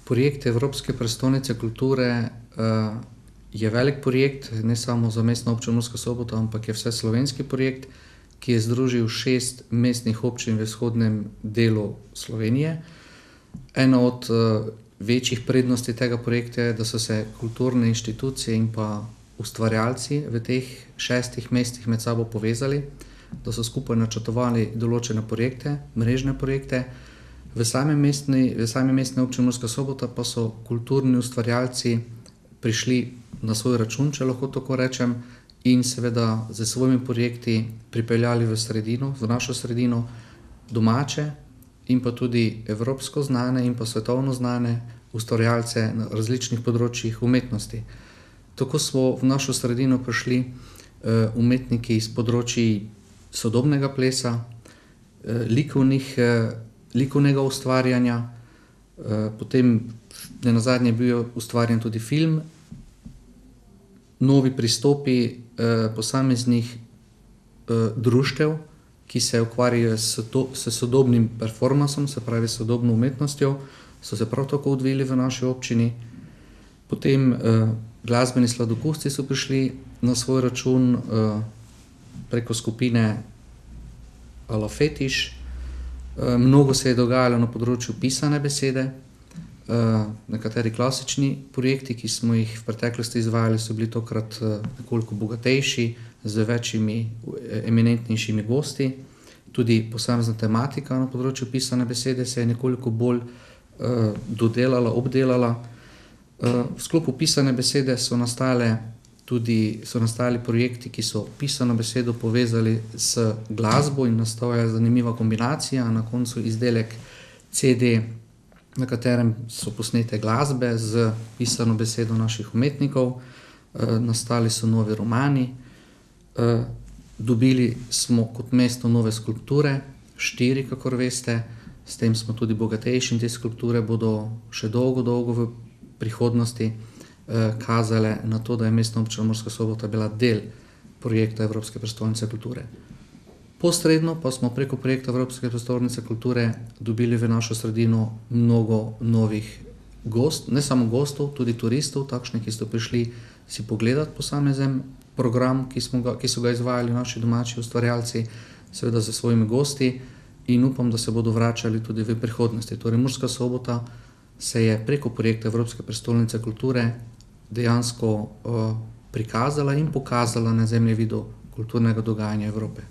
Projekt Evropske prestolnice kulture je velik projekt, ne samo za Mestno občino Murska Sobota, ampak je vseslovenski projekt, ki je združil 6 mestnih občin v vzhodnem delu Slovenije. Ena od večjih prednosti tega projekta je, da so se kulturne inštitucije in pa ustvarjalci v teh 6 mestih med sabo povezali, da so skupaj načrtovali določene projekte, mrežne projekte. V sami Mestni občini Murska Sobota pa so kulturni ustvarjalci prišli na svoj račun, če lahko tako rečem, in seveda z svojimi projekti pripeljali v sredino, v našo sredino, domače in pa tudi evropsko znane in pa svetovno znane ustvarjalce na različnih področjih umetnosti. Tako smo v našo sredino prišli umetniki iz področij sodobnega plesa, likovnega ustvarjanja, potem nenazadnje je bil ustvarjen tudi film, novi pristopi posameznih društev, ki se ukvarjajo s sodobnim performansom, se pravi sodobno umetnostjo, so se prav tako odvili v naši občini. Potem glasbeni sladokusci so prišli na svoj račun preko skupine Ala Fetiš. Mnogo se je dogajalo na področju pisane besede. Nekateri klasični projekti, ki smo jih v preteklosti izvajali, so bili tokrat nekoliko bogatejši, z večjimi eminentnejšimi gosti. Tudi posamezna tematika na področju pisane besede se je nekoliko bolj dodelala, obdelala. V sklopu pisane besede so nastali projekti, ki so pisano besedo povezali s glasbo in nastala je zanimiva kombinacija. Na koncu izdelek CD, na katerem so posnete glasbe z pisano besedo naših umetnikov. Nastali so novi romani. Dobili smo kot mesto nove skulpture, 4, kakor veste. S tem smo tudi bogatejši in te skulpture bodo še dolgo v prihodnosti kazale na to, da je Mestna občina Murska Sobota bila del projekta Evropske prestolnice kulture. Posredno pa smo preko projekta Evropske prestolnice kulture dobili v našo sredino mnogo novih ne samo gostov, tudi turistov, takšnih, ki so prišli si pogledati posamezen program, ki so ga izvajali naši domači ustvarjalci, seveda za svojimi gosti, in upam, da se bodo vračali tudi v prihodnosti. Torej, Murska Sobota se je preko projekta Evropske prestolnice kulture dejansko prikazala in pokazala na zemljevidu kulturnega dogajanja Evrope.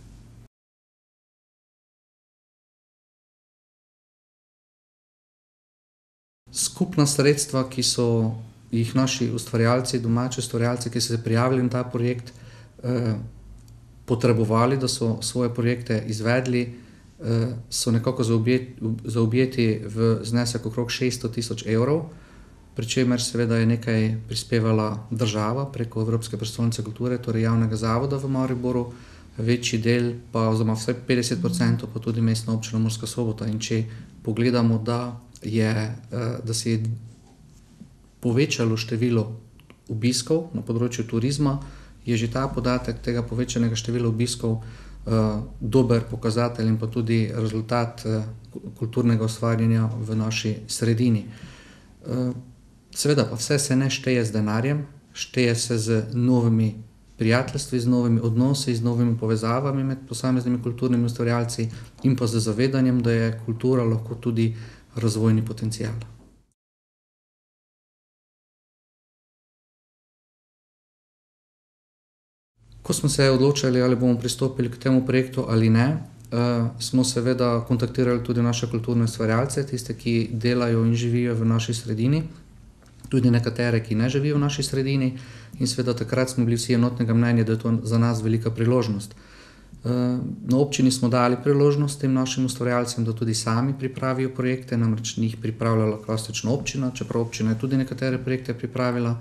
Skupna sredstva, ki so jih naši ustvarjalci, domači ustvarjalci, ki so se prijavili na ta projekt, potrebovali, da so svoje projekte izvedli, so nekako zaobjeti v znesek okrog 600 000 evrov, pri čemer seveda je nekaj prispevala država preko Evropske prestolnice kulture, torej javnega zavoda v Mariboru, večji del pa, oziroma vsaj 50%, pa tudi Mestna občina Murska Sobota. In če pogledamo, da se je povečalo število obiskov na področju turizma, je že ta podatek tega povečanega števila obiskov dober pokazatelj in pa tudi rezultat kulturnega ustvarjanja v naši sredini. Seveda pa vse se ne šteje z denarjem, šteje se z novimi prijateljstvi, z novimi odnosi, z novimi povezavami med posameznimi kulturnimi ustvarjalci in pa z zavedanjem, da je kultura lahko tudi razvojni potencial. Ko smo se odločali, ali bomo pristopili k temu projektu ali ne, smo seveda kontaktirali tudi naše kulturne ustvarjalce, tiste, ki delajo in živijo v naši sredini, tudi nekatere, ki ne živijo v naši sredini, in seveda takrat smo bili vsi enotnega mnenja, da je to za nas velika priložnost. Na občini smo dali priložnost tem našim ustvarjalcem, da tudi sami pripravijo projekte, namreč njih pripravljala klasična občina, čeprav občina je tudi nekatere projekte pripravila.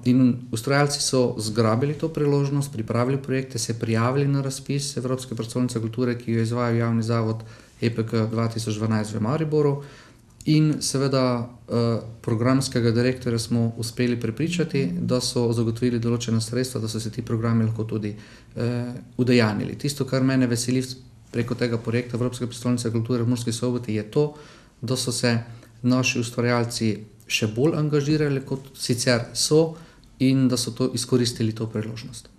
In ustvarjalci so zgrabili to priložnost, pripravili projekte, se prijavili na razpis Evropske prestolnice kulture, ki jo izvaja javni zavod EPK 2012 v Mariboru, in seveda programskega direktorja smo uspeli prepričati, da so zagotovili določena sredstva, da so se ti programi lahko tudi udejanjili. Tisto, kar mene veseli preko tega projekta Evropske prestolnice kulture v Murski Soboti, je to, da so se naši ustvarjalci še bolj angažirali, kot sicer so, in da so izkoristili to priložnost.